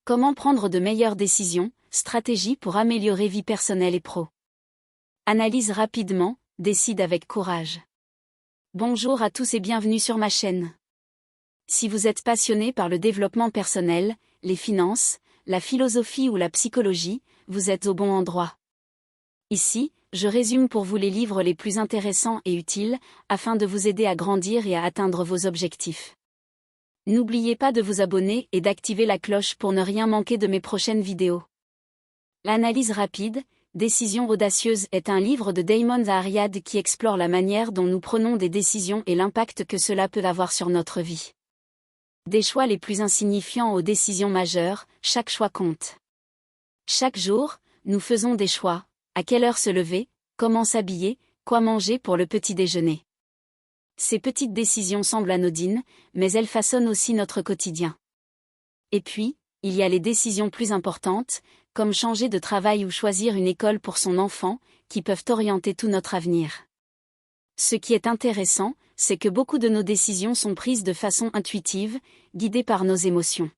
Comment prendre de meilleures décisions, stratégies pour améliorer vie personnelle et pro. Analyse rapidement, décide avec courage. Bonjour à tous et bienvenue sur ma chaîne. Si vous êtes passionné par le développement personnel, les finances, la philosophie ou la psychologie, vous êtes au bon endroit. Ici, je résume pour vous les livres les plus intéressants et utiles, afin de vous aider à grandir et à atteindre vos objectifs. N'oubliez pas de vous abonner et d'activer la cloche pour ne rien manquer de mes prochaines vidéos. L'analyse rapide, Décision audacieuse est un livre de Damon Zahariad qui explore la manière dont nous prenons des décisions et l'impact que cela peut avoir sur notre vie. Des choix les plus insignifiants aux décisions majeures, chaque choix compte. Chaque jour, nous faisons des choix. À quelle heure se lever, comment s'habiller, quoi manger pour le petit déjeuner. Ces petites décisions semblent anodines, mais elles façonnent aussi notre quotidien. Et puis, il y a les décisions plus importantes, comme changer de travail ou choisir une école pour son enfant, qui peuvent orienter tout notre avenir. Ce qui est intéressant, c'est que beaucoup de nos décisions sont prises de façon intuitive, guidées par nos émotions.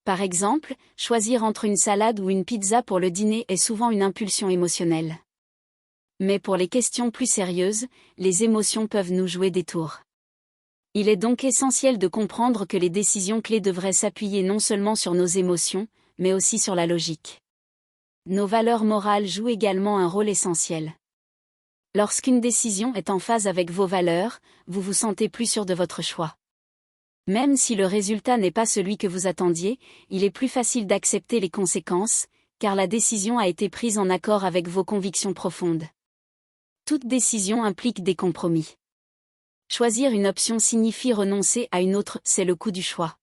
Par exemple, choisir entre une salade ou une pizza pour le dîner est souvent une impulsion émotionnelle. Mais pour les questions plus sérieuses, les émotions peuvent nous jouer des tours. Il est donc essentiel de comprendre que les décisions clés devraient s'appuyer non seulement sur nos émotions, mais aussi sur la logique. Nos valeurs morales jouent également un rôle essentiel. Lorsqu'une décision est en phase avec vos valeurs, vous vous sentez plus sûr de votre choix. Même si le résultat n'est pas celui que vous attendiez, il est plus facile d'accepter les conséquences, car la décision a été prise en accord avec vos convictions profondes. Toute décision implique des compromis. Choisir une option signifie renoncer à une autre, c'est le coût du choix.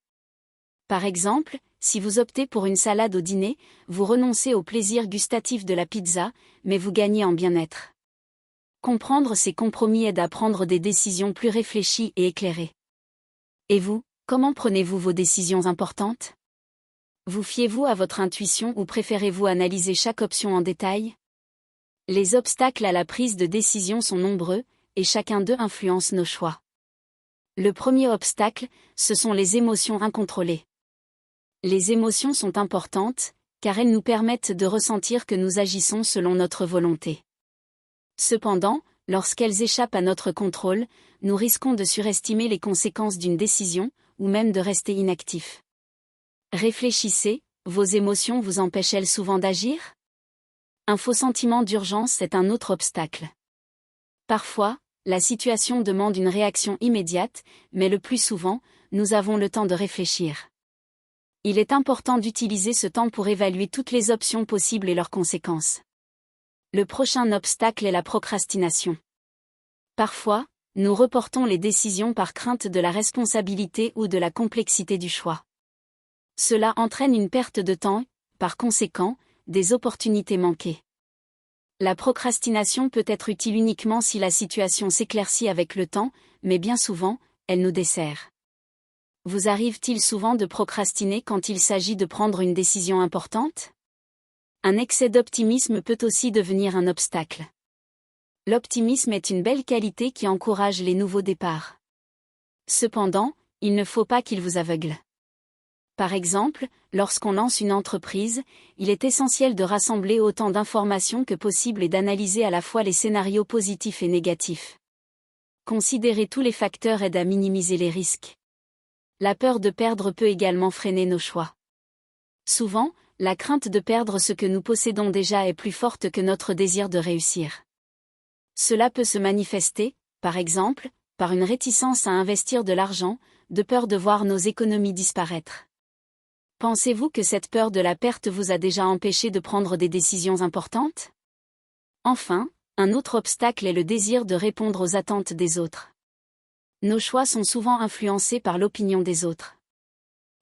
Par exemple, si vous optez pour une salade au dîner, vous renoncez au plaisir gustatif de la pizza, mais vous gagnez en bien-être. Comprendre ces compromis aide à prendre des décisions plus réfléchies et éclairées. Et vous, comment prenez-vous vos décisions importantes? Vous fiez-vous à votre intuition ou préférez-vous analyser chaque option en détail? Les obstacles à la prise de décision sont nombreux, et chacun d'eux influence nos choix. Le premier obstacle, ce sont les émotions incontrôlées. Les émotions sont importantes, car elles nous permettent de ressentir que nous agissons selon notre volonté. Cependant, lorsqu'elles échappent à notre contrôle, nous risquons de surestimer les conséquences d'une décision, ou même de rester inactifs. Réfléchissez, vos émotions vous empêchent-elles souvent d'agir? Un faux sentiment d'urgence est un autre obstacle. Parfois, la situation demande une réaction immédiate, mais le plus souvent, nous avons le temps de réfléchir. Il est important d'utiliser ce temps pour évaluer toutes les options possibles et leurs conséquences. Le prochain obstacle est la procrastination. Parfois, nous reportons les décisions par crainte de la responsabilité ou de la complexité du choix. Cela entraîne une perte de temps, par conséquent, des opportunités manquées. La procrastination peut être utile uniquement si la situation s'éclaircit avec le temps, mais bien souvent, elle nous dessert. Vous arrive-t-il souvent de procrastiner quand il s'agit de prendre une décision importante? Un excès d'optimisme peut aussi devenir un obstacle. L'optimisme est une belle qualité qui encourage les nouveaux départs. Cependant, il ne faut pas qu'il vous aveugle. Par exemple, lorsqu'on lance une entreprise, il est essentiel de rassembler autant d'informations que possible et d'analyser à la fois les scénarios positifs et négatifs. Considérer tous les facteurs aide à minimiser les risques. La peur de perdre peut également freiner nos choix. Souvent, la crainte de perdre ce que nous possédons déjà est plus forte que notre désir de réussir. Cela peut se manifester, par exemple, par une réticence à investir de l'argent, de peur de voir nos économies disparaître. Pensez-vous que cette peur de la perte vous a déjà empêché de prendre des décisions importantes? Enfin, un autre obstacle est le désir de répondre aux attentes des autres. Nos choix sont souvent influencés par l'opinion des autres.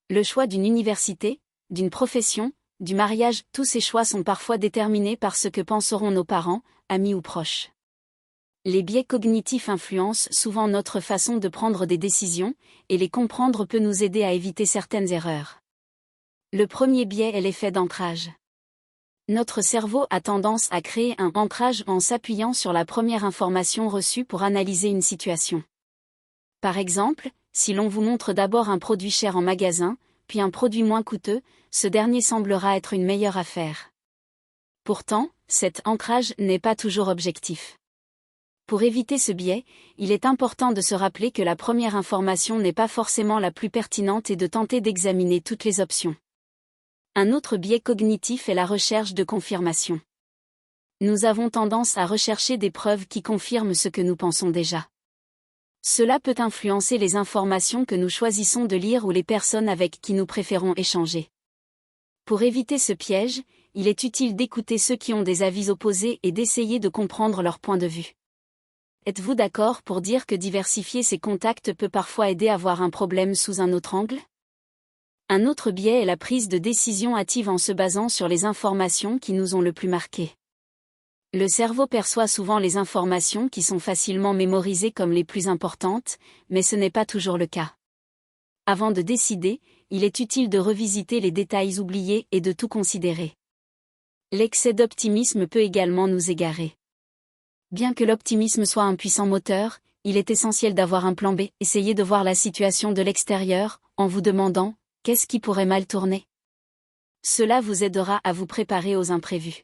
Le choix d'une université, d'une profession, du mariage, tous ces choix sont parfois déterminés par ce que penseront nos parents, amis ou proches. Les biais cognitifs influencent souvent notre façon de prendre des décisions, et les comprendre peut nous aider à éviter certaines erreurs. Le premier biais est l'effet d'ancrage. Notre cerveau a tendance à créer un ancrage en s'appuyant sur la première information reçue pour analyser une situation. Par exemple, si l'on vous montre d'abord un produit cher en magasin, puis un produit moins coûteux, ce dernier semblera être une meilleure affaire. Pourtant, cet ancrage n'est pas toujours objectif. Pour éviter ce biais, il est important de se rappeler que la première information n'est pas forcément la plus pertinente et de tenter d'examiner toutes les options. Un autre biais cognitif est la recherche de confirmation. Nous avons tendance à rechercher des preuves qui confirment ce que nous pensons déjà. Cela peut influencer les informations que nous choisissons de lire ou les personnes avec qui nous préférons échanger. Pour éviter ce piège, il est utile d'écouter ceux qui ont des avis opposés et d'essayer de comprendre leur point de vue. Êtes-vous d'accord pour dire que diversifier ses contacts peut parfois aider à voir un problème sous un autre angle? Un autre biais est la prise de décision hâtive en se basant sur les informations qui nous ont le plus marqué. Le cerveau perçoit souvent les informations qui sont facilement mémorisées comme les plus importantes, mais ce n'est pas toujours le cas. Avant de décider, il est utile de revisiter les détails oubliés et de tout considérer. L'excès d'optimisme peut également nous égarer. Bien que l'optimisme soit un puissant moteur, il est essentiel d'avoir un plan B. Essayez de voir la situation de l'extérieur, en vous demandant « qu'est-ce qui pourrait mal tourner ?» Cela vous aidera à vous préparer aux imprévus.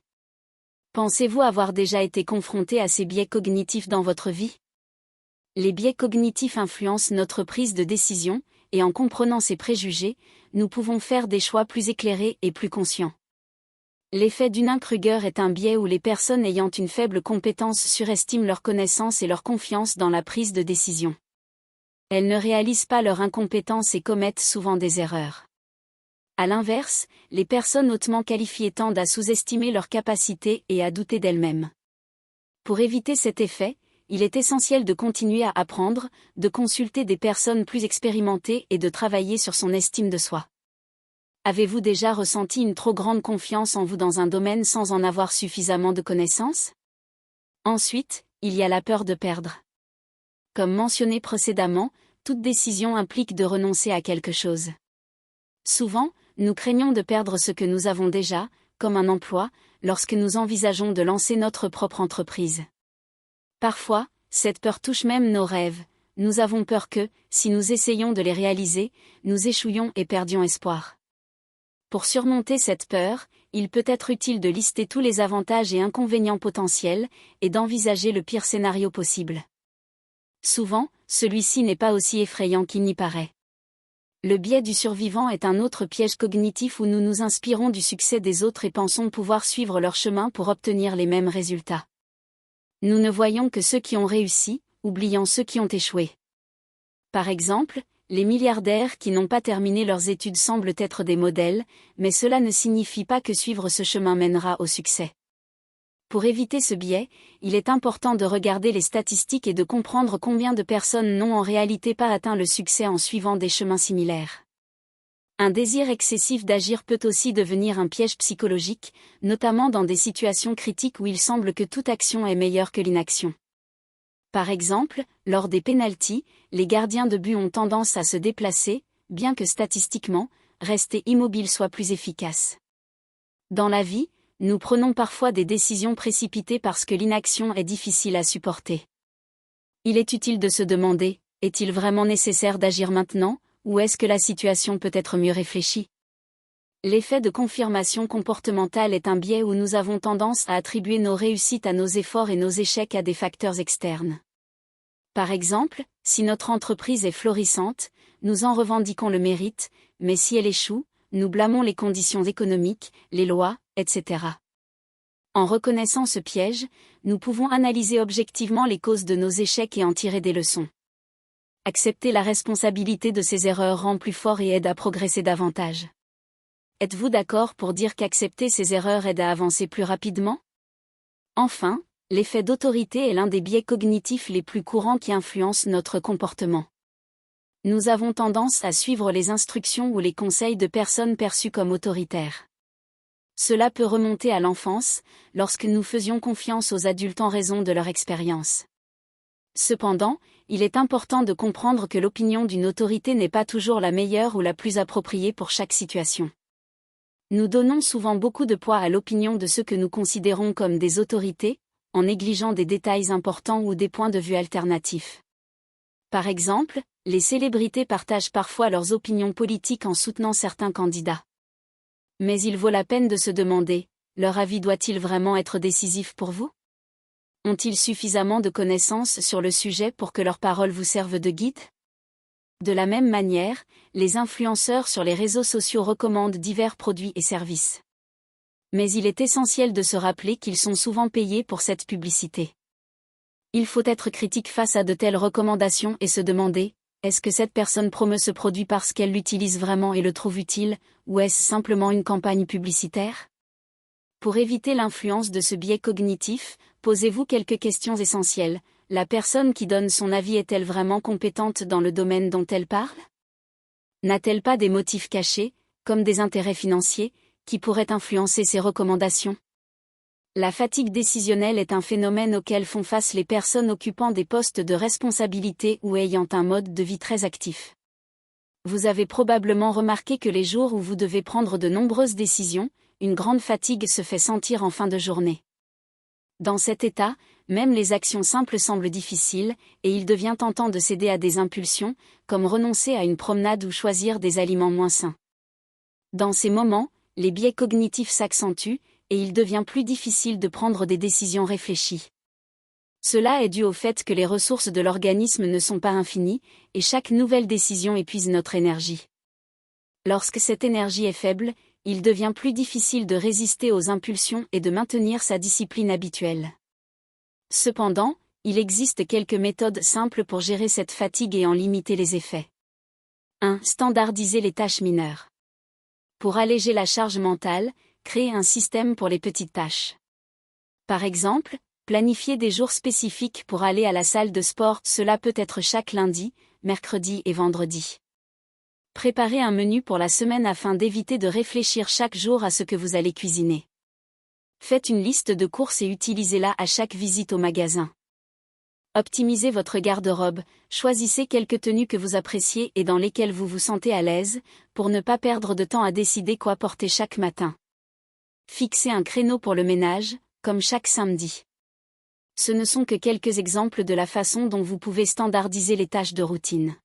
Pensez-vous avoir déjà été confronté à ces biais cognitifs dans votre vie? Les biais cognitifs influencent notre prise de décision, et en comprenant ces préjugés, nous pouvons faire des choix plus éclairés et plus conscients. L'effet Dunning-Kruger est un biais où les personnes ayant une faible compétence surestiment leur connaissance et leur confiance dans la prise de décision. Elles ne réalisent pas leur incompétence et commettent souvent des erreurs. À l'inverse, les personnes hautement qualifiées tendent à sous-estimer leurs capacités et à douter d'elles-mêmes. Pour éviter cet effet, il est essentiel de continuer à apprendre, de consulter des personnes plus expérimentées et de travailler sur son estime de soi. Avez-vous déjà ressenti une trop grande confiance en vous dans un domaine sans en avoir suffisamment de connaissances? Ensuite, il y a la peur de perdre. Comme mentionné précédemment, toute décision implique de renoncer à quelque chose. Souvent, nous craignons de perdre ce que nous avons déjà, comme un emploi, lorsque nous envisageons de lancer notre propre entreprise. Parfois, cette peur touche même nos rêves. Nous avons peur que, si nous essayons de les réaliser, nous échouions et perdions espoir. Pour surmonter cette peur, il peut être utile de lister tous les avantages et inconvénients potentiels, et d'envisager le pire scénario possible. Souvent, celui-ci n'est pas aussi effrayant qu'il n'y paraît. Le biais du survivant est un autre piège cognitif où nous nous inspirons du succès des autres et pensons pouvoir suivre leur chemin pour obtenir les mêmes résultats. Nous ne voyons que ceux qui ont réussi, oubliant ceux qui ont échoué. Par exemple, les milliardaires qui n'ont pas terminé leurs études semblent être des modèles, mais cela ne signifie pas que suivre ce chemin mènera au succès. Pour éviter ce biais, il est important de regarder les statistiques et de comprendre combien de personnes n'ont en réalité pas atteint le succès en suivant des chemins similaires. Un désir excessif d'agir peut aussi devenir un piège psychologique, notamment dans des situations critiques où il semble que toute action est meilleure que l'inaction. Par exemple, lors des pénaltys, les gardiens de but ont tendance à se déplacer, bien que statistiquement, rester immobile soit plus efficace. Dans la vie, nous prenons parfois des décisions précipitées parce que l'inaction est difficile à supporter. Il est utile de se demander, est-il vraiment nécessaire d'agir maintenant, ou est-ce que la situation peut être mieux réfléchie? L'effet de confirmation comportementale est un biais où nous avons tendance à attribuer nos réussites à nos efforts et nos échecs à des facteurs externes. Par exemple, si notre entreprise est florissante, nous en revendiquons le mérite, mais si elle échoue, nous blâmons les conditions économiques, les lois, etc. En reconnaissant ce piège, nous pouvons analyser objectivement les causes de nos échecs et en tirer des leçons. Accepter la responsabilité de ces erreurs rend plus fort et aide à progresser davantage. Êtes-vous d'accord pour dire qu'accepter ces erreurs aide à avancer plus rapidement? Enfin, l'effet d'autorité est l'un des biais cognitifs les plus courants qui influencent notre comportement. Nous avons tendance à suivre les instructions ou les conseils de personnes perçues comme autoritaires. Cela peut remonter à l'enfance, lorsque nous faisions confiance aux adultes en raison de leur expérience. Cependant, il est important de comprendre que l'opinion d'une autorité n'est pas toujours la meilleure ou la plus appropriée pour chaque situation. Nous donnons souvent beaucoup de poids à l'opinion de ceux que nous considérons comme des autorités, en négligeant des détails importants ou des points de vue alternatifs. Par exemple, les célébrités partagent parfois leurs opinions politiques en soutenant certains candidats. Mais il vaut la peine de se demander, leur avis doit-il vraiment être décisif pour vous? Ont-ils suffisamment de connaissances sur le sujet pour que leurs paroles vous servent de guide? De la même manière, les influenceurs sur les réseaux sociaux recommandent divers produits et services. Mais il est essentiel de se rappeler qu'ils sont souvent payés pour cette publicité. Il faut être critique face à de telles recommandations et se demander, est-ce que cette personne promeut ce produit parce qu'elle l'utilise vraiment et le trouve utile, ou est-ce simplement une campagne publicitaire? Pour éviter l'influence de ce biais cognitif, posez-vous quelques questions essentielles. La personne qui donne son avis est-elle vraiment compétente dans le domaine dont elle parle? N'a-t-elle pas des motifs cachés, comme des intérêts financiers, qui pourraient influencer ses recommandations? La fatigue décisionnelle est un phénomène auquel font face les personnes occupant des postes de responsabilité ou ayant un mode de vie très actif. Vous avez probablement remarqué que les jours où vous devez prendre de nombreuses décisions, une grande fatigue se fait sentir en fin de journée. Dans cet état, même les actions simples semblent difficiles, et il devient tentant de céder à des impulsions, comme renoncer à une promenade ou choisir des aliments moins sains. Dans ces moments, les biais cognitifs s'accentuent, et il devient plus difficile de prendre des décisions réfléchies. Cela est dû au fait que les ressources de l'organisme ne sont pas infinies, et chaque nouvelle décision épuise notre énergie. Lorsque cette énergie est faible, il devient plus difficile de résister aux impulsions et de maintenir sa discipline habituelle. Cependant, il existe quelques méthodes simples pour gérer cette fatigue et en limiter les effets. 1. Standardiser les tâches mineures. Pour alléger la charge mentale, créez un système pour les petites tâches. Par exemple, planifiez des jours spécifiques pour aller à la salle de sport, cela peut être chaque lundi, mercredi et vendredi. Préparez un menu pour la semaine afin d'éviter de réfléchir chaque jour à ce que vous allez cuisiner. Faites une liste de courses et utilisez-la à chaque visite au magasin. Optimisez votre garde-robe, choisissez quelques tenues que vous appréciez et dans lesquelles vous vous sentez à l'aise, pour ne pas perdre de temps à décider quoi porter chaque matin. Fixez un créneau pour le ménage, comme chaque samedi. Ce ne sont que quelques exemples de la façon dont vous pouvez standardiser les tâches de routine.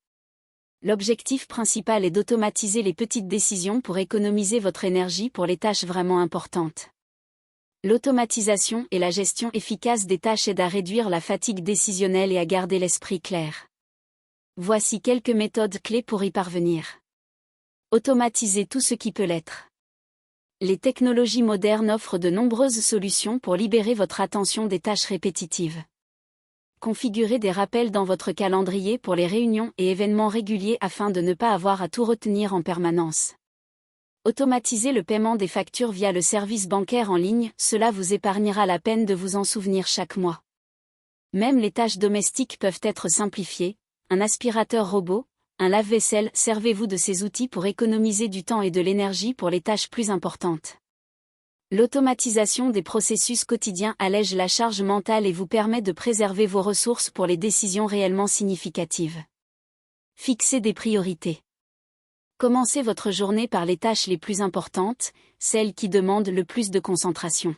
L'objectif principal est d'automatiser les petites décisions pour économiser votre énergie pour les tâches vraiment importantes. L'automatisation et la gestion efficace des tâches aident à réduire la fatigue décisionnelle et à garder l'esprit clair. Voici quelques méthodes clés pour y parvenir. Automatiser tout ce qui peut l'être. Les technologies modernes offrent de nombreuses solutions pour libérer votre attention des tâches répétitives. Configurez des rappels dans votre calendrier pour les réunions et événements réguliers afin de ne pas avoir à tout retenir en permanence. Automatisez le paiement des factures via le service bancaire en ligne, cela vous épargnera la peine de vous en souvenir chaque mois. Même les tâches domestiques peuvent être simplifiées, un aspirateur robot, un lave-vaisselle, servez-vous de ces outils pour économiser du temps et de l'énergie pour les tâches plus importantes. L'automatisation des processus quotidiens allège la charge mentale et vous permet de préserver vos ressources pour les décisions réellement significatives. Fixez des priorités. Commencez votre journée par les tâches les plus importantes, celles qui demandent le plus de concentration.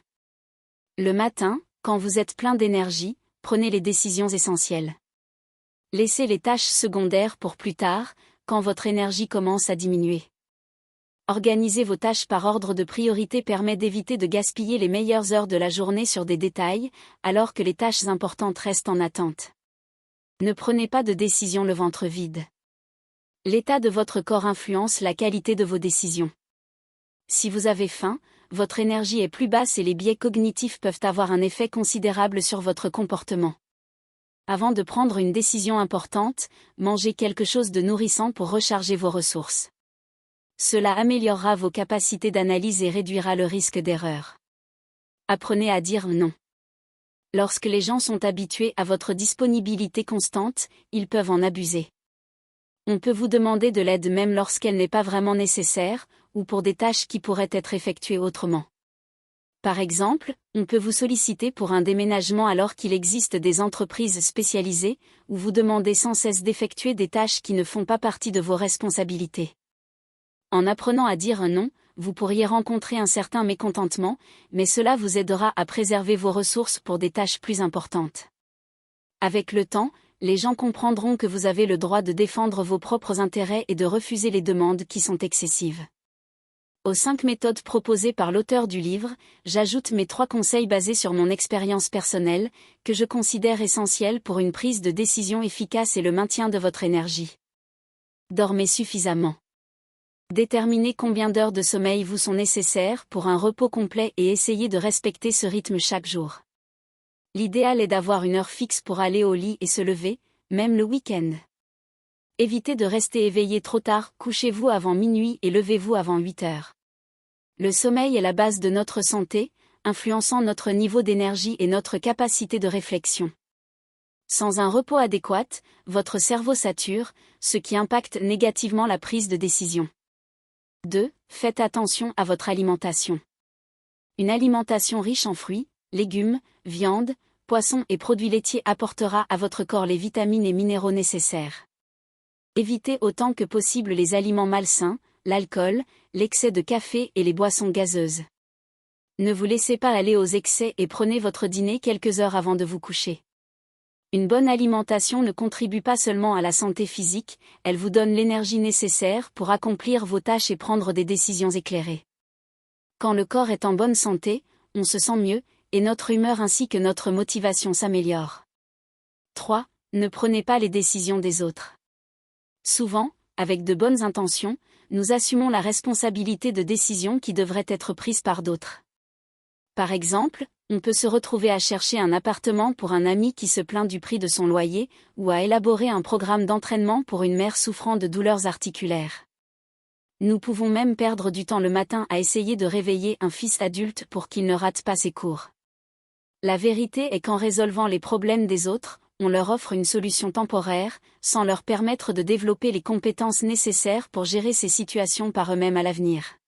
Le matin, quand vous êtes plein d'énergie, prenez les décisions essentielles. Laissez les tâches secondaires pour plus tard, quand votre énergie commence à diminuer. Organiser vos tâches par ordre de priorité permet d'éviter de gaspiller les meilleures heures de la journée sur des détails, alors que les tâches importantes restent en attente. Ne prenez pas de décision le ventre vide. L'état de votre corps influence la qualité de vos décisions. Si vous avez faim, votre énergie est plus basse et les biais cognitifs peuvent avoir un effet considérable sur votre comportement. Avant de prendre une décision importante, mangez quelque chose de nourrissant pour recharger vos ressources. Cela améliorera vos capacités d'analyse et réduira le risque d'erreur. Apprenez à dire non. Lorsque les gens sont habitués à votre disponibilité constante, ils peuvent en abuser. On peut vous demander de l'aide même lorsqu'elle n'est pas vraiment nécessaire, ou pour des tâches qui pourraient être effectuées autrement. Par exemple, on peut vous solliciter pour un déménagement alors qu'il existe des entreprises spécialisées, ou vous demander sans cesse d'effectuer des tâches qui ne font pas partie de vos responsabilités. En apprenant à dire non, vous pourriez rencontrer un certain mécontentement, mais cela vous aidera à préserver vos ressources pour des tâches plus importantes. Avec le temps, les gens comprendront que vous avez le droit de défendre vos propres intérêts et de refuser les demandes qui sont excessives. Aux 5 méthodes proposées par l'auteur du livre, j'ajoute mes 3 conseils basés sur mon expérience personnelle, que je considère essentiels pour une prise de décision efficace et le maintien de votre énergie. Dormez suffisamment. Déterminez combien d'heures de sommeil vous sont nécessaires pour un repos complet et essayez de respecter ce rythme chaque jour. L'idéal est d'avoir une heure fixe pour aller au lit et se lever, même le week-end. Évitez de rester éveillé trop tard, couchez-vous avant minuit et levez-vous avant 8 heures. Le sommeil est la base de notre santé, influençant notre niveau d'énergie et notre capacité de réflexion. Sans un repos adéquat, votre cerveau sature, ce qui impacte négativement la prise de décision. 2. Faites attention à votre alimentation. Une alimentation riche en fruits, légumes, viande, poissons et produits laitiers apportera à votre corps les vitamines et minéraux nécessaires. Évitez autant que possible les aliments malsains, l'alcool, l'excès de café et les boissons gazeuses. Ne vous laissez pas aller aux excès et prenez votre dîner quelques heures avant de vous coucher. Une bonne alimentation ne contribue pas seulement à la santé physique, elle vous donne l'énergie nécessaire pour accomplir vos tâches et prendre des décisions éclairées. Quand le corps est en bonne santé, on se sent mieux, et notre humeur ainsi que notre motivation s'améliore. 3. Ne prenez pas les décisions des autres. Souvent, avec de bonnes intentions, nous assumons la responsabilité de décisions qui devraient être prises par d'autres. Par exemple, on peut se retrouver à chercher un appartement pour un ami qui se plaint du prix de son loyer, ou à élaborer un programme d'entraînement pour une mère souffrant de douleurs articulaires. Nous pouvons même perdre du temps le matin à essayer de réveiller un fils adulte pour qu'il ne rate pas ses cours. La vérité est qu'en résolvant les problèmes des autres, on leur offre une solution temporaire, sans leur permettre de développer les compétences nécessaires pour gérer ces situations par eux-mêmes à l'avenir.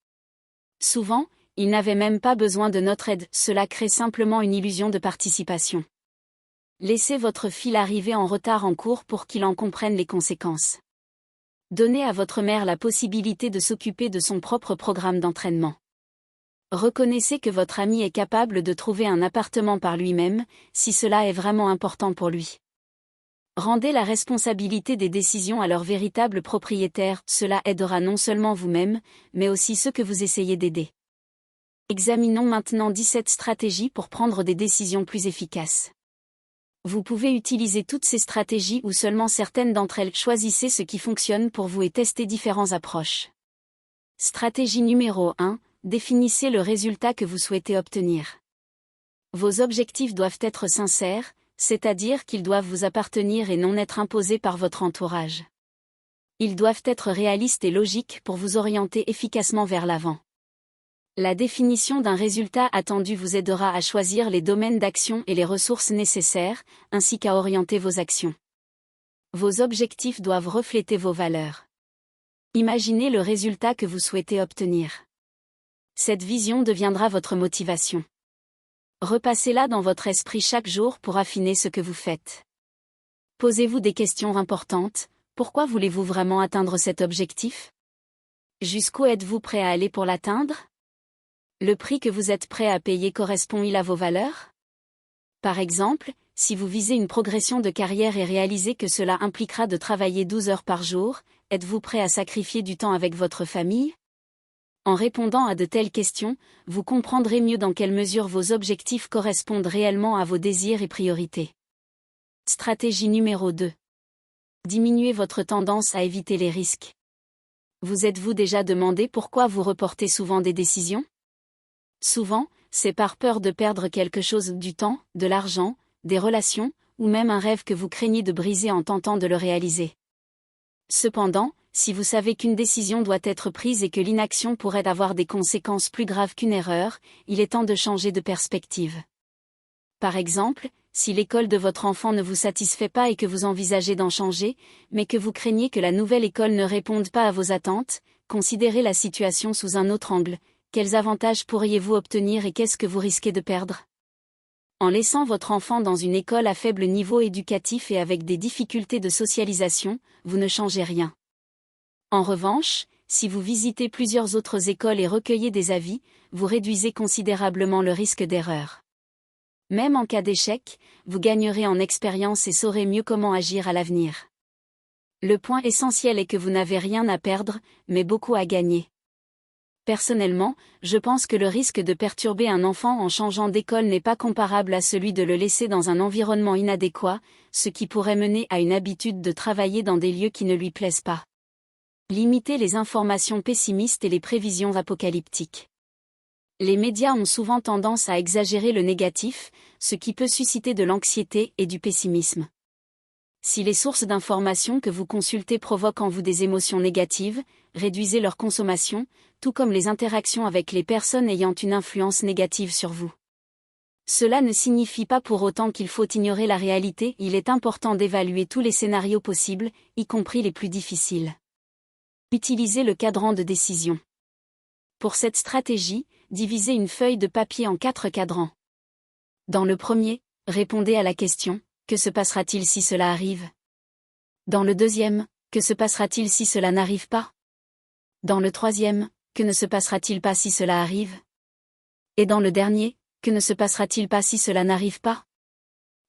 Souvent, ils n'avaient même pas besoin de notre aide, cela crée simplement une illusion de participation. Laissez votre fils arriver en retard en cours pour qu'il en comprenne les conséquences. Donnez à votre mère la possibilité de s'occuper de son propre programme d'entraînement. Reconnaissez que votre ami est capable de trouver un appartement par lui-même, si cela est vraiment important pour lui. Rendez la responsabilité des décisions à leur véritable propriétaire, cela aidera non seulement vous-même, mais aussi ceux que vous essayez d'aider. Examinons maintenant 17 stratégies pour prendre des décisions plus efficaces. Vous pouvez utiliser toutes ces stratégies ou seulement certaines d'entre elles. Choisissez ce qui fonctionne pour vous et testez différentes approches. Stratégie numéro 1. Définissez le résultat que vous souhaitez obtenir. Vos objectifs doivent être sincères, c'est-à-dire qu'ils doivent vous appartenir et non être imposés par votre entourage. Ils doivent être réalistes et logiques pour vous orienter efficacement vers l'avant. La définition d'un résultat attendu vous aidera à choisir les domaines d'action et les ressources nécessaires, ainsi qu'à orienter vos actions. Vos objectifs doivent refléter vos valeurs. Imaginez le résultat que vous souhaitez obtenir. Cette vision deviendra votre motivation. Repassez-la dans votre esprit chaque jour pour affiner ce que vous faites. Posez-vous des questions importantes. Pourquoi voulez-vous vraiment atteindre cet objectif? Jusqu'où êtes-vous prêt à aller pour l'atteindre? Le prix que vous êtes prêt à payer correspond-il à vos valeurs? Par exemple, si vous visez une progression de carrière et réalisez que cela impliquera de travailler 12 heures par jour, êtes-vous prêt à sacrifier du temps avec votre famille? En répondant à de telles questions, vous comprendrez mieux dans quelle mesure vos objectifs correspondent réellement à vos désirs et priorités. Stratégie numéro 2. Diminuez votre tendance à éviter les risques. Vous êtes-vous déjà demandé pourquoi vous reportez souvent des décisions? Souvent, c'est par peur de perdre quelque chose, du temps, de l'argent, des relations, ou même un rêve que vous craignez de briser en tentant de le réaliser. Cependant, si vous savez qu'une décision doit être prise et que l'inaction pourrait avoir des conséquences plus graves qu'une erreur, il est temps de changer de perspective. Par exemple, si l'école de votre enfant ne vous satisfait pas et que vous envisagez d'en changer, mais que vous craignez que la nouvelle école ne réponde pas à vos attentes, considérez la situation sous un autre angle. Quels avantages pourriez-vous obtenir et qu'est-ce que vous risquez de perdre? En laissant votre enfant dans une école à faible niveau éducatif et avec des difficultés de socialisation, vous ne changez rien. En revanche, si vous visitez plusieurs autres écoles et recueillez des avis, vous réduisez considérablement le risque d'erreur. Même en cas d'échec, vous gagnerez en expérience et saurez mieux comment agir à l'avenir. Le point essentiel est que vous n'avez rien à perdre, mais beaucoup à gagner. Personnellement, je pense que le risque de perturber un enfant en changeant d'école n'est pas comparable à celui de le laisser dans un environnement inadéquat, ce qui pourrait mener à une habitude de travailler dans des lieux qui ne lui plaisent pas. Limiter les informations pessimistes et les prévisions apocalyptiques. Les médias ont souvent tendance à exagérer le négatif, ce qui peut susciter de l'anxiété et du pessimisme. Si les sources d'informations que vous consultez provoquent en vous des émotions négatives, réduisez leur consommation, tout comme les interactions avec les personnes ayant une influence négative sur vous. Cela ne signifie pas pour autant qu'il faut ignorer la réalité, il est important d'évaluer tous les scénarios possibles, y compris les plus difficiles. Utilisez le cadran de décision. Pour cette stratégie, divisez une feuille de papier en 4 cadrans. Dans le premier, répondez à la question « Que se passera-t-il si cela arrive ?» Dans le deuxième, « Que se passera-t-il si cela n'arrive pas ?» Dans le troisième, « Que ne se passera-t-il pas si cela arrive ?» Et dans le dernier, « Que ne se passera-t-il pas si cela n'arrive pas ?»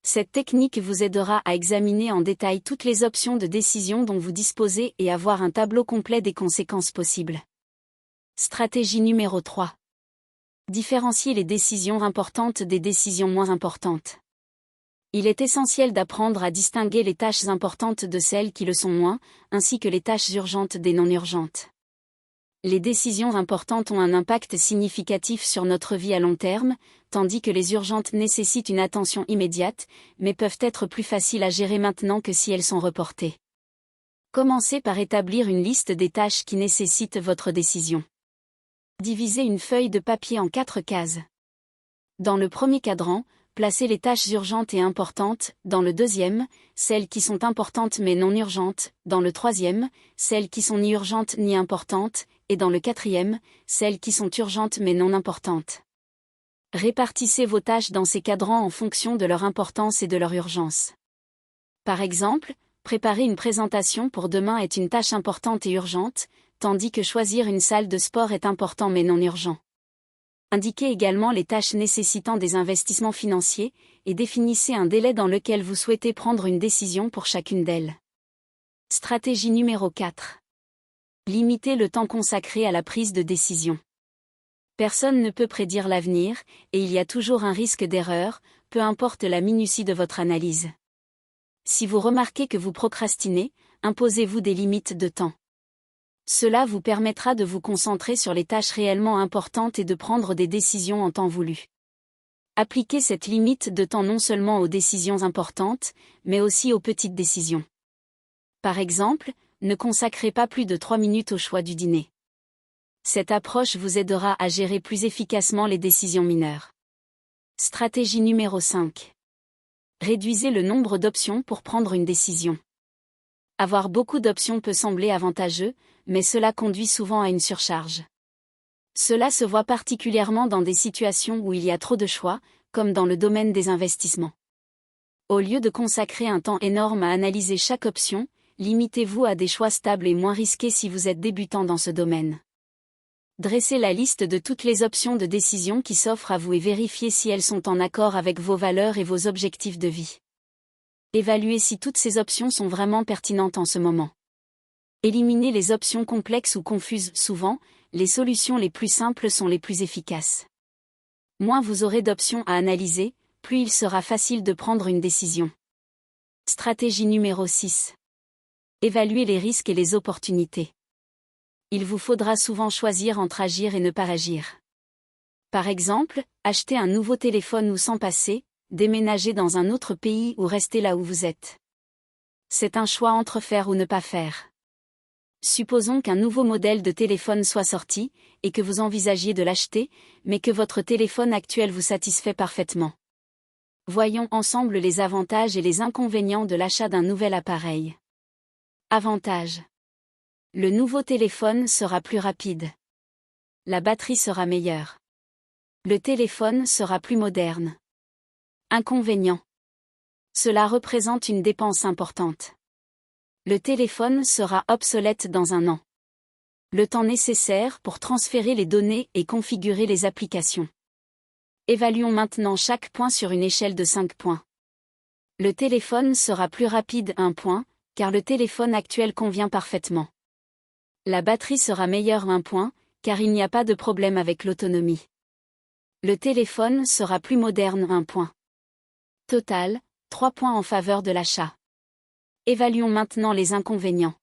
Cette technique vous aidera à examiner en détail toutes les options de décision dont vous disposez et avoir un tableau complet des conséquences possibles. Stratégie numéro 3. Différencier les décisions importantes des décisions moins importantes. Il est essentiel d'apprendre à distinguer les tâches importantes de celles qui le sont moins, ainsi que les tâches urgentes des non urgentes. Les décisions importantes ont un impact significatif sur notre vie à long terme, tandis que les urgentes nécessitent une attention immédiate, mais peuvent être plus faciles à gérer maintenant que si elles sont reportées. Commencez par établir une liste des tâches qui nécessitent votre décision. Divisez une feuille de papier en 4 cases. Dans le premier cadran, placez les tâches urgentes et importantes, dans le deuxième, celles qui sont importantes mais non urgentes, dans le troisième, celles qui sont ni urgentes ni importantes, et dans le quatrième, celles qui sont urgentes mais non importantes. Répartissez vos tâches dans ces cadrans en fonction de leur importance et de leur urgence. Par exemple, préparer une présentation pour demain est une tâche importante et urgente, tandis que choisir une salle de sport est important mais non urgent. Indiquez également les tâches nécessitant des investissements financiers, et définissez un délai dans lequel vous souhaitez prendre une décision pour chacune d'elles. Stratégie numéro 4. Limitez le temps consacré à la prise de décision. Personne ne peut prédire l'avenir, et il y a toujours un risque d'erreur, peu importe la minutie de votre analyse. Si vous remarquez que vous procrastinez, imposez-vous des limites de temps. Cela vous permettra de vous concentrer sur les tâches réellement importantes et de prendre des décisions en temps voulu. Appliquez cette limite de temps non seulement aux décisions importantes, mais aussi aux petites décisions. Par exemple, ne consacrez pas plus de 3 minutes au choix du dîner. Cette approche vous aidera à gérer plus efficacement les décisions mineures. Stratégie numéro 5. Réduisez le nombre d'options pour prendre une décision. Avoir beaucoup d'options peut sembler avantageux, mais cela conduit souvent à une surcharge. Cela se voit particulièrement dans des situations où il y a trop de choix, comme dans le domaine des investissements. Au lieu de consacrer un temps énorme à analyser chaque option, limitez-vous à des choix stables et moins risqués si vous êtes débutant dans ce domaine. Dressez la liste de toutes les options de décision qui s'offrent à vous et vérifiez si elles sont en accord avec vos valeurs et vos objectifs de vie. Évaluez si toutes ces options sont vraiment pertinentes en ce moment. Éliminez les options complexes ou confuses. Souvent, les solutions les plus simples sont les plus efficaces. Moins vous aurez d'options à analyser, plus il sera facile de prendre une décision. Stratégie numéro 6. Évaluez les risques et les opportunités. Il vous faudra souvent choisir entre agir et ne pas agir. Par exemple, acheter un nouveau téléphone ou s'en passer, déménager dans un autre pays ou rester là où vous êtes. C'est un choix entre faire ou ne pas faire. Supposons qu'un nouveau modèle de téléphone soit sorti, et que vous envisagiez de l'acheter, mais que votre téléphone actuel vous satisfait parfaitement. Voyons ensemble les avantages et les inconvénients de l'achat d'un nouvel appareil. Avantages. Le nouveau téléphone sera plus rapide. La batterie sera meilleure. Le téléphone sera plus moderne. Inconvénients. Cela représente une dépense importante. Le téléphone sera obsolète dans 1 an. Le temps nécessaire pour transférer les données et configurer les applications. Évaluons maintenant chaque point sur une échelle de 5 points. Le téléphone sera plus rapide 1 point, car le téléphone actuel convient parfaitement. La batterie sera meilleure 1 point, car il n'y a pas de problème avec l'autonomie. Le téléphone sera plus moderne 1 point. Total, 3 points en faveur de l'achat. Évaluons maintenant les inconvénients.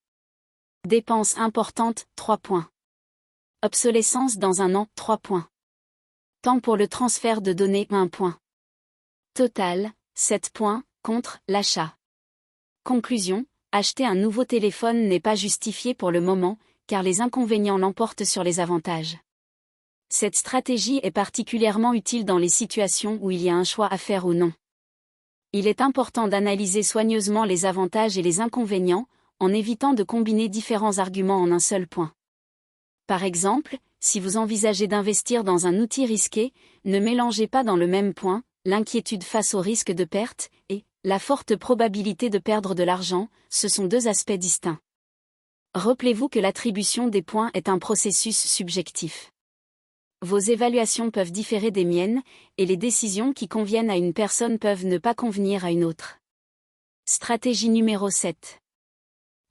Dépenses importantes, 3 points. Obsolescence dans 1 an, 3 points. Temps pour le transfert de données, 1 point. Total, 7 points, contre l'achat. Conclusion, acheter un nouveau téléphone n'est pas justifié pour le moment, car les inconvénients l'emportent sur les avantages. Cette stratégie est particulièrement utile dans les situations où il y a un choix à faire ou non. Il est important d'analyser soigneusement les avantages et les inconvénients, en évitant de combiner différents arguments en un seul point. Par exemple, si vous envisagez d'investir dans un outil risqué, ne mélangez pas dans le même point l'inquiétude face au risque de perte et la forte probabilité de perdre de l'argent, ce sont deux aspects distincts. Rappelez-vous que l'attribution des points est un processus subjectif. Vos évaluations peuvent différer des miennes, et les décisions qui conviennent à une personne peuvent ne pas convenir à une autre. Stratégie numéro 7.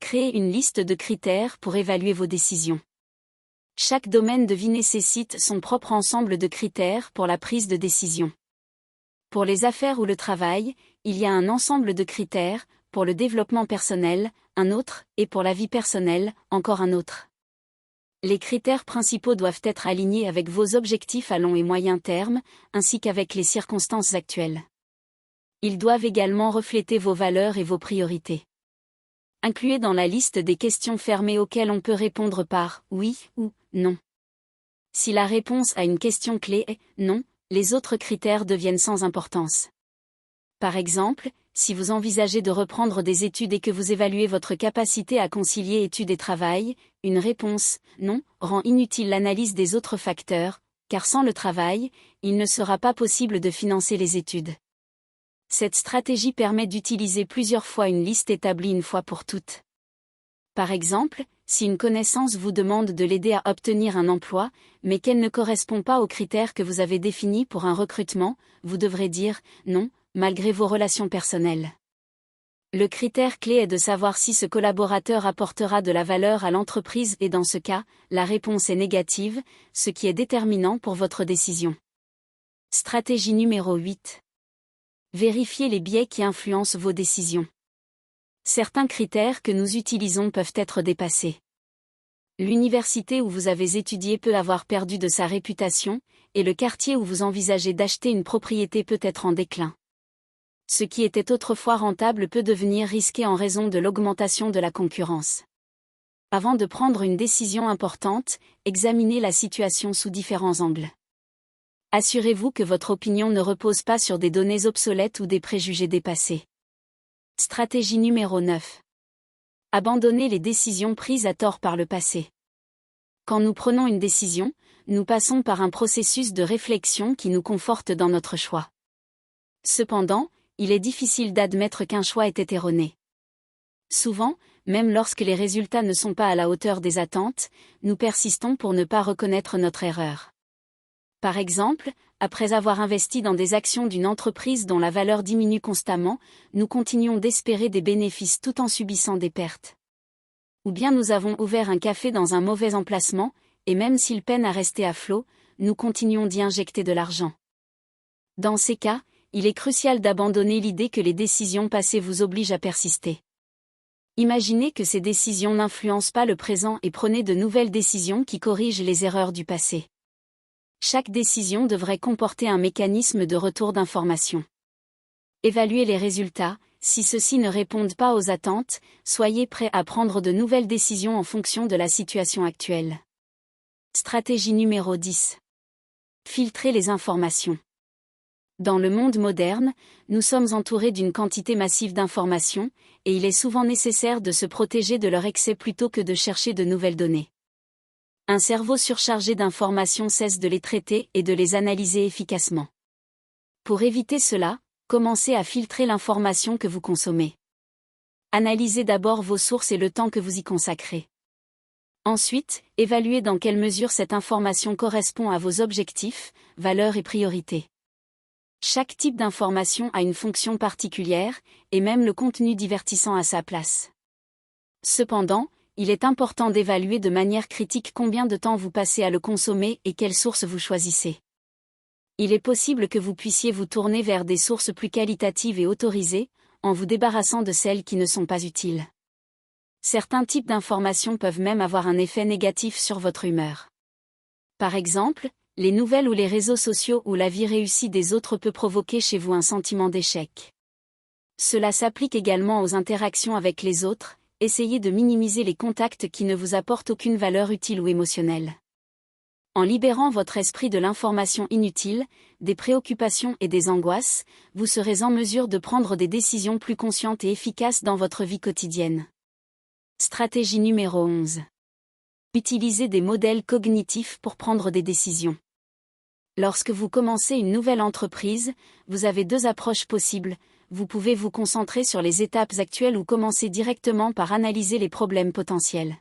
Créez une liste de critères pour évaluer vos décisions. Chaque domaine de vie nécessite son propre ensemble de critères pour la prise de décision. Pour les affaires ou le travail, il y a un ensemble de critères, pour le développement personnel, un autre, et pour la vie personnelle, encore un autre. Les critères principaux doivent être alignés avec vos objectifs à long et moyen terme, ainsi qu'avec les circonstances actuelles. Ils doivent également refléter vos valeurs et vos priorités. Incluez dans la liste des questions fermées auxquelles on peut répondre par « oui » ou « non ». Si la réponse à une question clé est « non », les autres critères deviennent sans importance. Par exemple, si vous envisagez de reprendre des études et que vous évaluez votre capacité à concilier études et travail, une réponse « non » rend inutile l'analyse des autres facteurs, car sans le travail, il ne sera pas possible de financer les études. Cette stratégie permet d'utiliser plusieurs fois une liste établie une fois pour toutes. Par exemple, si une connaissance vous demande de l'aider à obtenir un emploi, mais qu'elle ne correspond pas aux critères que vous avez définis pour un recrutement, vous devrez dire « non », malgré vos relations personnelles. Le critère clé est de savoir si ce collaborateur apportera de la valeur à l'entreprise et dans ce cas, la réponse est négative, ce qui est déterminant pour votre décision. Stratégie numéro 8. Vérifiez les biais qui influencent vos décisions. Certains critères que nous utilisons peuvent être dépassés. L'université où vous avez étudié peut avoir perdu de sa réputation, et le quartier où vous envisagez d'acheter une propriété peut être en déclin. Ce qui était autrefois rentable peut devenir risqué en raison de l'augmentation de la concurrence. Avant de prendre une décision importante, examinez la situation sous différents angles. Assurez-vous que votre opinion ne repose pas sur des données obsolètes ou des préjugés dépassés. Stratégie numéro 9. Abandonnez les décisions prises à tort par le passé. Quand nous prenons une décision, nous passons par un processus de réflexion qui nous conforte dans notre choix. Cependant, il est difficile d'admettre qu'un choix était erroné. Souvent, même lorsque les résultats ne sont pas à la hauteur des attentes, nous persistons pour ne pas reconnaître notre erreur. Par exemple, après avoir investi dans des actions d'une entreprise dont la valeur diminue constamment, nous continuons d'espérer des bénéfices tout en subissant des pertes. Ou bien nous avons ouvert un café dans un mauvais emplacement, et même s'il peine à rester à flot, nous continuons d'y injecter de l'argent. Dans ces cas, il est crucial d'abandonner l'idée que les décisions passées vous obligent à persister. Imaginez que ces décisions n'influencent pas le présent et prenez de nouvelles décisions qui corrigent les erreurs du passé. Chaque décision devrait comporter un mécanisme de retour d'information. Évaluez les résultats, si ceux-ci ne répondent pas aux attentes, soyez prêt à prendre de nouvelles décisions en fonction de la situation actuelle. Stratégie numéro 10. Filtrez les informations. Dans le monde moderne, nous sommes entourés d'une quantité massive d'informations, et il est souvent nécessaire de se protéger de leur excès plutôt que de chercher de nouvelles données. Un cerveau surchargé d'informations cesse de les traiter et de les analyser efficacement. Pour éviter cela, commencez à filtrer l'information que vous consommez. Analysez d'abord vos sources et le temps que vous y consacrez. Ensuite, évaluez dans quelle mesure cette information correspond à vos objectifs, valeurs et priorités. Chaque type d'information a une fonction particulière, et même le contenu divertissant a sa place. Cependant, il est important d'évaluer de manière critique combien de temps vous passez à le consommer et quelles sources vous choisissez. Il est possible que vous puissiez vous tourner vers des sources plus qualitatives et autorisées, en vous débarrassant de celles qui ne sont pas utiles. Certains types d'informations peuvent même avoir un effet négatif sur votre humeur. Par exemple, les nouvelles ou les réseaux sociaux où la vie réussie des autres peut provoquer chez vous un sentiment d'échec. Cela s'applique également aux interactions avec les autres, essayez de minimiser les contacts qui ne vous apportent aucune valeur utile ou émotionnelle. En libérant votre esprit de l'information inutile, des préoccupations et des angoisses, vous serez en mesure de prendre des décisions plus conscientes et efficaces dans votre vie quotidienne. Stratégie numéro 11. Utilisez des modèles cognitifs pour prendre des décisions. Lorsque vous commencez une nouvelle entreprise, vous avez deux approches possibles. Vous pouvez vous concentrer sur les étapes actuelles ou commencer directement par analyser les problèmes potentiels.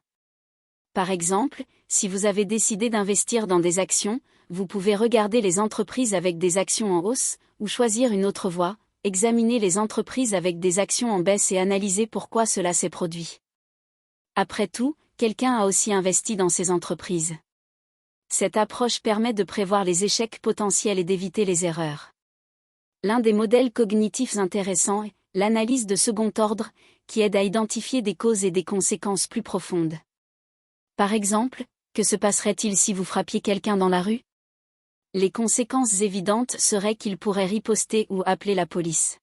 Par exemple, si vous avez décidé d'investir dans des actions, vous pouvez regarder les entreprises avec des actions en hausse, ou choisir une autre voie, examiner les entreprises avec des actions en baisse et analyser pourquoi cela s'est produit. Après tout, quelqu'un a aussi investi dans ces entreprises. Cette approche permet de prévoir les échecs potentiels et d'éviter les erreurs. L'un des modèles cognitifs intéressants est l'analyse de second ordre, qui aide à identifier des causes et des conséquences plus profondes. Par exemple, que se passerait-il si vous frappiez quelqu'un dans la rue? Les conséquences évidentes seraient qu'il pourrait riposter ou appeler la police.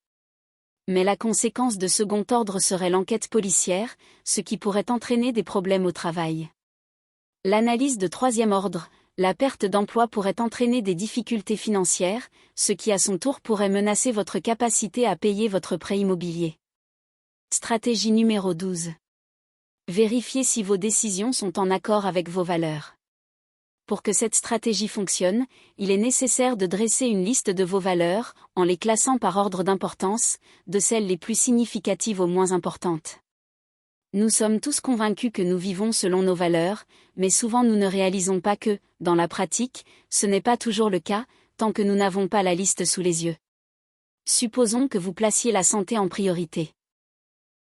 Mais la conséquence de second ordre serait l'enquête policière, ce qui pourrait entraîner des problèmes au travail. L'analyse de troisième ordre, la perte d'emploi pourrait entraîner des difficultés financières, ce qui à son tour pourrait menacer votre capacité à payer votre prêt immobilier. Stratégie numéro 12. Vérifiez si vos décisions sont en accord avec vos valeurs. Pour que cette stratégie fonctionne, il est nécessaire de dresser une liste de vos valeurs, en les classant par ordre d'importance, de celles les plus significatives aux moins importantes. Nous sommes tous convaincus que nous vivons selon nos valeurs, mais souvent nous ne réalisons pas que, dans la pratique, ce n'est pas toujours le cas, tant que nous n'avons pas la liste sous les yeux. Supposons que vous placiez la santé en priorité.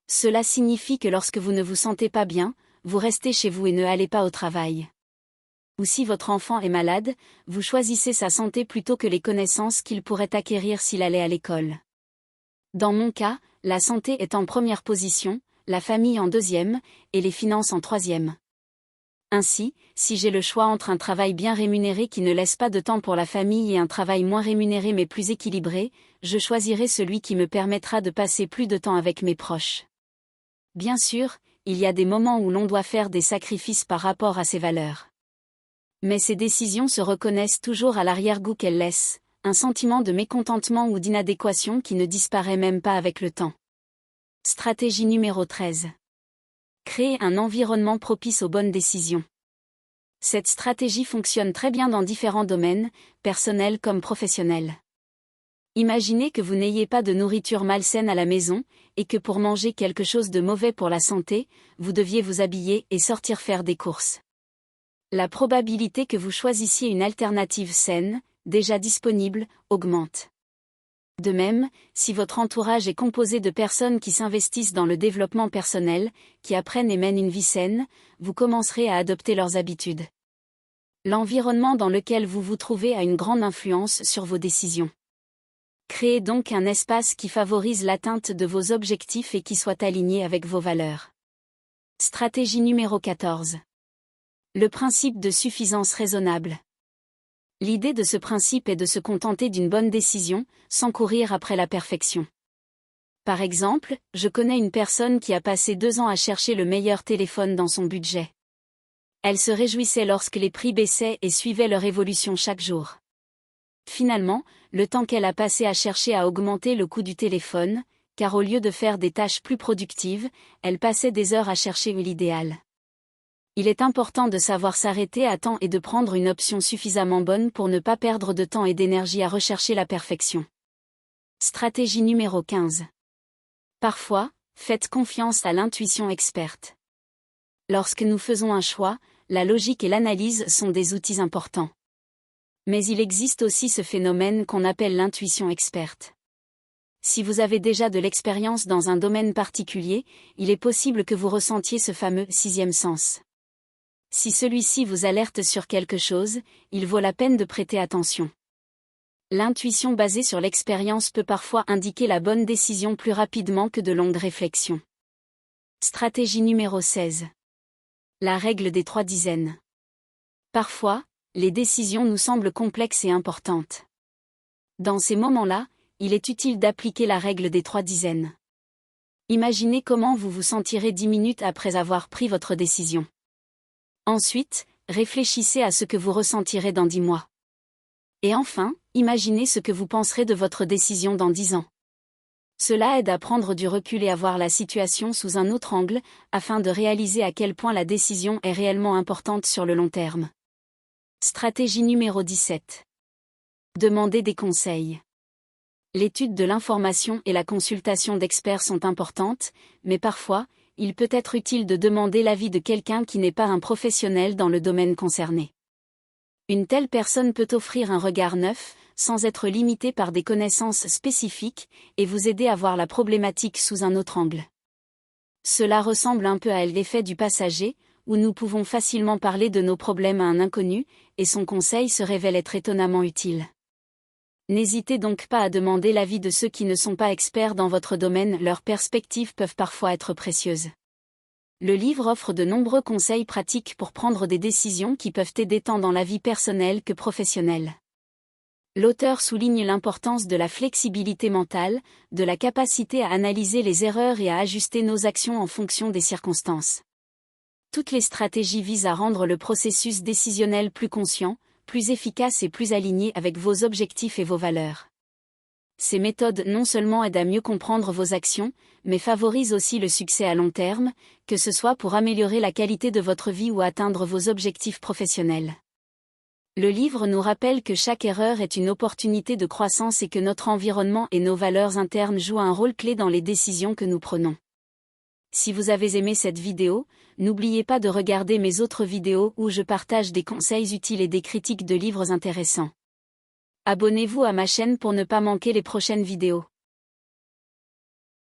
Cela signifie que lorsque vous ne vous sentez pas bien, vous restez chez vous et ne allez pas au travail. Ou si votre enfant est malade, vous choisissez sa santé plutôt que les connaissances qu'il pourrait acquérir s'il allait à l'école. Dans mon cas, la santé est en première position, la famille en deuxième, et les finances en troisième. Ainsi, si j'ai le choix entre un travail bien rémunéré qui ne laisse pas de temps pour la famille et un travail moins rémunéré mais plus équilibré, je choisirai celui qui me permettra de passer plus de temps avec mes proches. Bien sûr, il y a des moments où l'on doit faire des sacrifices par rapport à ses valeurs. Mais ces décisions se reconnaissent toujours à l'arrière-goût qu'elles laissent, un sentiment de mécontentement ou d'inadéquation qui ne disparaît même pas avec le temps. Stratégie numéro 13. Créer un environnement propice aux bonnes décisions. Cette stratégie fonctionne très bien dans différents domaines, personnels comme professionnels. Imaginez que vous n'ayez pas de nourriture malsaine à la maison, et que pour manger quelque chose de mauvais pour la santé, vous deviez vous habiller et sortir faire des courses. La probabilité que vous choisissiez une alternative saine, déjà disponible, augmente. De même, si votre entourage est composé de personnes qui s'investissent dans le développement personnel, qui apprennent et mènent une vie saine, vous commencerez à adopter leurs habitudes. L'environnement dans lequel vous vous trouvez a une grande influence sur vos décisions. Créez donc un espace qui favorise l'atteinte de vos objectifs et qui soit aligné avec vos valeurs. Stratégie numéro 14. Le principe de suffisance raisonnable. L'idée de ce principe est de se contenter d'une bonne décision, sans courir après la perfection. Par exemple, je connais une personne qui a passé 2 ans à chercher le meilleur téléphone dans son budget. Elle se réjouissait lorsque les prix baissaient et suivait leur évolution chaque jour. Finalement, le temps qu'elle a passé à chercher a augmenté le coût du téléphone, car au lieu de faire des tâches plus productives, elle passait des heures à chercher l'idéal. Il est important de savoir s'arrêter à temps et de prendre une option suffisamment bonne pour ne pas perdre de temps et d'énergie à rechercher la perfection. Stratégie numéro 15. Parfois, faites confiance à l'intuition experte. Lorsque nous faisons un choix, la logique et l'analyse sont des outils importants. Mais il existe aussi ce phénomène qu'on appelle l'intuition experte. Si vous avez déjà de l'expérience dans un domaine particulier, il est possible que vous ressentiez ce fameux sixième sens. Si celui-ci vous alerte sur quelque chose, il vaut la peine de prêter attention. L'intuition basée sur l'expérience peut parfois indiquer la bonne décision plus rapidement que de longues réflexions. Stratégie numéro 16. La règle des 3 dizaines. Parfois, les décisions nous semblent complexes et importantes. Dans ces moments-là, il est utile d'appliquer la règle des 3 dizaines. Imaginez comment vous vous sentirez 10 minutes après avoir pris votre décision. Ensuite, réfléchissez à ce que vous ressentirez dans 10 mois. Et enfin, imaginez ce que vous penserez de votre décision dans 10 ans. Cela aide à prendre du recul et à voir la situation sous un autre angle, afin de réaliser à quel point la décision est réellement importante sur le long terme. Stratégie numéro 17. Demandez des conseils. L'étude de l'information et la consultation d'experts sont importantes, mais parfois, il peut être utile de demander l'avis de quelqu'un qui n'est pas un professionnel dans le domaine concerné. Une telle personne peut offrir un regard neuf, sans être limitée par des connaissances spécifiques, et vous aider à voir la problématique sous un autre angle. Cela ressemble un peu à l'effet du passager, où nous pouvons facilement parler de nos problèmes à un inconnu, et son conseil se révèle être étonnamment utile. N'hésitez donc pas à demander l'avis de ceux qui ne sont pas experts dans votre domaine, leurs perspectives peuvent parfois être précieuses. Le livre offre de nombreux conseils pratiques pour prendre des décisions qui peuvent aider tant dans la vie personnelle que professionnelle. L'auteur souligne l'importance de la flexibilité mentale, de la capacité à analyser les erreurs et à ajuster nos actions en fonction des circonstances. Toutes les stratégies visent à rendre le processus décisionnel plus conscient, plus efficace et plus aligné avec vos objectifs et vos valeurs. Ces méthodes non seulement aident à mieux comprendre vos actions, mais favorisent aussi le succès à long terme, que ce soit pour améliorer la qualité de votre vie ou atteindre vos objectifs professionnels. Le livre nous rappelle que chaque erreur est une opportunité de croissance et que notre environnement et nos valeurs internes jouent un rôle clé dans les décisions que nous prenons. Si vous avez aimé cette vidéo, n'oubliez pas de regarder mes autres vidéos où je partage des conseils utiles et des critiques de livres intéressants. Abonnez-vous à ma chaîne pour ne pas manquer les prochaines vidéos.